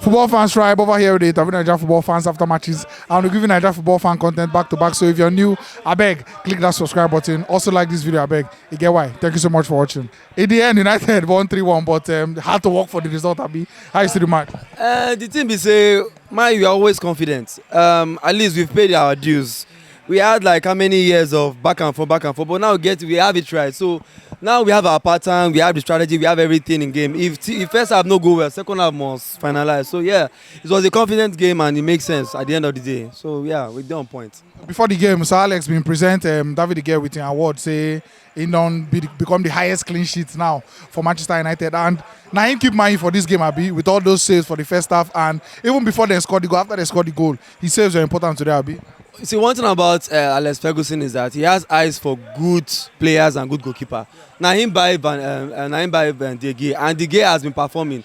Football fans tribe over here with the interview Nigerian football fans after matches. I'm giving Nigerian football fan content back to back. So if you're new, I beg, click that subscribe button. Also like this video, I beg. You get why. Thank you so much for watching. In the end, United won 3-1, but had to work for the result, Abi. How you see the match? The thing be say, man, we are always confident. At least we've paid our dues. We had like how many years of back and forth, but now we have it right. So now we have our pattern, we have the strategy, we have everything in game. If first half no go well, second half must finalize. So yeah, it was a confident game and it makes sense at the end of the day. So yeah, we're on point. Before the game, Sir Alex been present David De Gea with an award, say he don't become the highest clean sheet now for Manchester United. And now him keep mind for this game, Abi, with all those saves for the first half and even before they scored the goal, after they scored the goal, his saves are important today, Abi. See, one thing about Alex Ferguson is that he has eyes for good players and good goalkeeper. Now him by De Gea, and De Gea has been performing.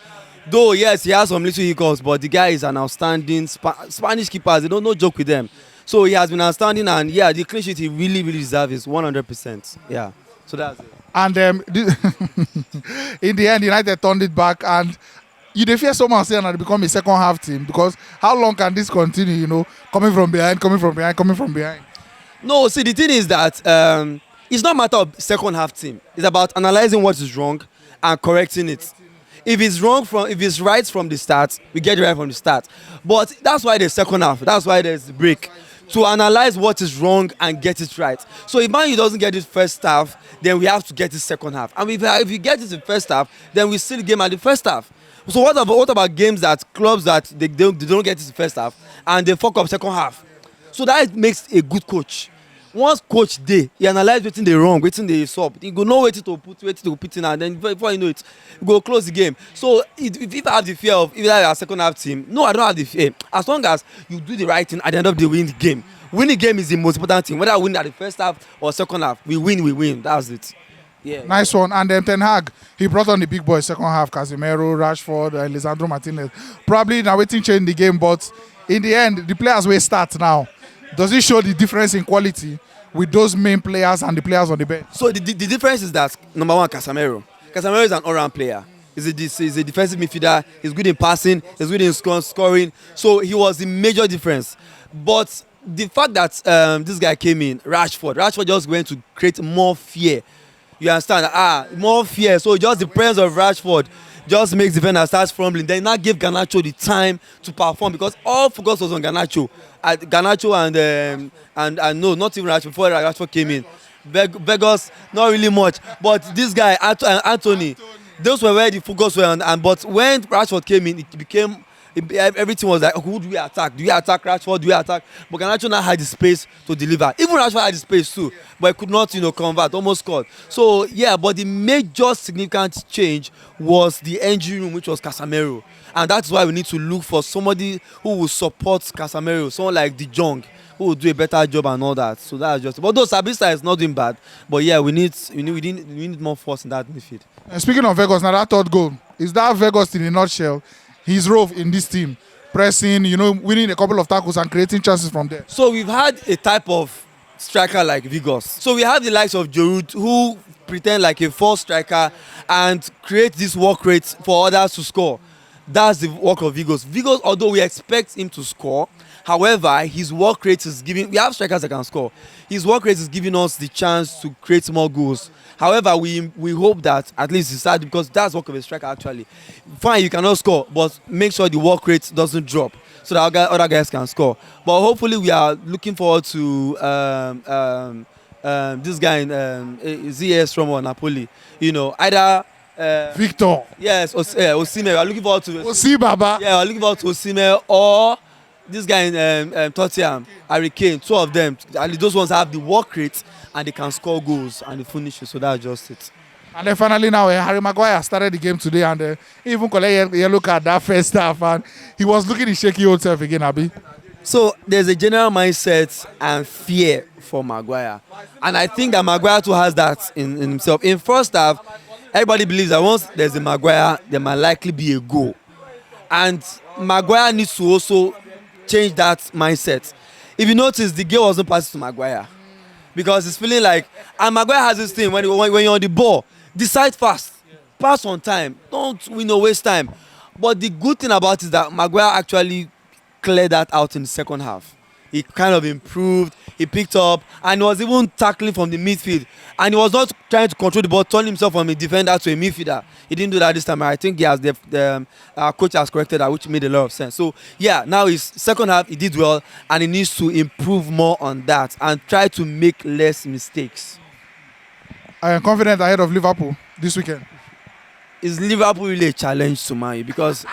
Though yes, he has some little hiccups, but the guy is an outstanding Spanish keepers. They don't no joke with them. So he has been outstanding, and yeah, the clean sheet he really deserves is 100%. Yeah, so that's it. And in the end, United turned it back, and you dey fear someone saying that they become a second half team, because how long can this continue? You know, coming from behind. No, see, the thing is that it's not a matter of second half team. It's about analyzing what is wrong and correcting it. If it's right from the start, we get it right from the start. But that's why there's second half. That's why there's the break. To analyze what is wrong and get it right. So if Man U doesn't get it first half, then we have to get it second half. And if you get it in first half, then we still game at the first half. So what about games that clubs that they don't get it in first half and they fuck up second half? So that makes a good coach. Once coach he analyze wetin dey wrong, wetin dey sup, he go know wetin to put in, and then before you know it, he go close the game. So if I have the fear of if I have a second half team, no, I don't have the fear. As long as you do the right thing, at the end of the day, win the game. Winning the game is the most important thing. Whether I win at the first half or second half, we win. That's it. Yeah. Nice one. And then Ten Hag, he brought on the big boys second half, Casemiro, Rashford, Lisandro Martinez. Probably now waiting change the game, but in the end, the players will start now. Does it show the difference in quality with those main players and the players on the bench? So the difference is that, number one, Casemiro. Casemiro is an all-round player. He's a defensive midfielder. He's good in passing. He's good in scoring. So he was the major difference. But the fact that this guy came in, Rashford just went to create more fear. You understand? More fear. So just the presence of Rashford just makes defenders start fumbling. Then now give Garnacho the time to perform, because all focus was on Garnacho. And no, not even Rashford. Before Rashford came in, Weghorst not really much. But this guy Anthony, those were where the focus were on. But when Rashford came in, it became everything was like, who do we attack? Do we attack Rashford? Do we attack? But Garnacho now had the space to deliver. Even Rashford had the space too, but he could not, convert. Almost scored. So yeah, but the major significant change was the engine room, which was Casemiro, and that's why we need to look for somebody who will support Casemiro, someone like De Jong, who will do a better job and all that. So that's just. But though Sabitzer is not doing bad, but yeah, we need more force in that midfield. And speaking of Weghorst, now that third goal, is that Weghorst in a nutshell? His role in this team, pressing, winning a couple of tackles and creating chances from there. So we've had a type of striker like Weghorst. So we have the likes of Giroud, who pretend like a false striker and create this work rate for others to score. That's the work of Weghorst. Weghorst, although we expect him to score, however, his work rate is giving. We have strikers that can score. His work rate is giving us the chance to create more goals. However, we hope that at least he starts, because that's work of a striker actually. Fine, you cannot score, but make sure the work rate doesn't drop so that other guys can score. But hopefully, we are looking forward to this guy in ZS from Napoli. Either. Victor. Yes, Osimhen. We are looking forward to Baba. Yeah, we are looking forward to Osimhen or this guy in Tottenham, Harry Kane. Two of them. And those ones have the work rate and they can score goals and the finishes. So that's just it. And then finally now, Harry Maguire started the game today, and he even collected a yellow card that first half, and he was looking his shaky old self again, Abi. So there's a general mindset and fear for Maguire, and I think that Maguire too has that in himself. In first half, everybody believes that once there's a Maguire, there might likely be a goal, and Maguire needs to also change that mindset. If you notice, the game wasn't passed to Maguire, because it's feeling like, and Maguire has this thing, when you're on the ball, decide fast, pass on time, don't waste time. But the good thing about it is that Maguire actually cleared that out in the second half. He kind of improved, he picked up, and was even tackling from the midfield. And he was not trying to control the ball, turn himself from a defender to a midfielder. He didn't do that this time. I think he has our coach has corrected that, which made a lot of sense. So yeah, now his second half he did well, and he needs to improve more on that and try to make less mistakes. I am confident ahead of Liverpool this weekend. Is Liverpool really a challenge to Man U? Because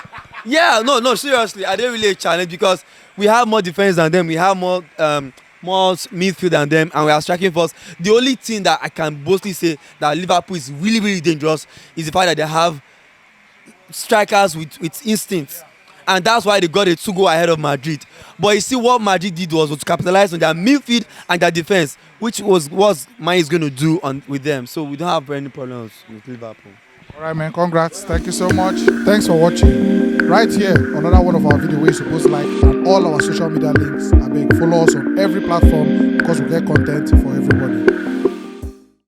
no, seriously, are they really a challenge? Because we have more defense than them, we have more midfield than them, and we are striking first. The only thing that I can boldly say that Liverpool is really, really dangerous is the fact that they have strikers with instinct, and that's why they got a 2-goal ahead of Madrid. But you see, what Madrid did was to capitalize on their midfield and their defense, which was Man is going to do with them. So we don't have any problems with Liverpool. All right, man. Congrats. Thank you so much. Thanks for watching. Right here, another one of our videos where you're supposed to like, and all our social media links. I beg, follow us on every platform because we get content for everybody.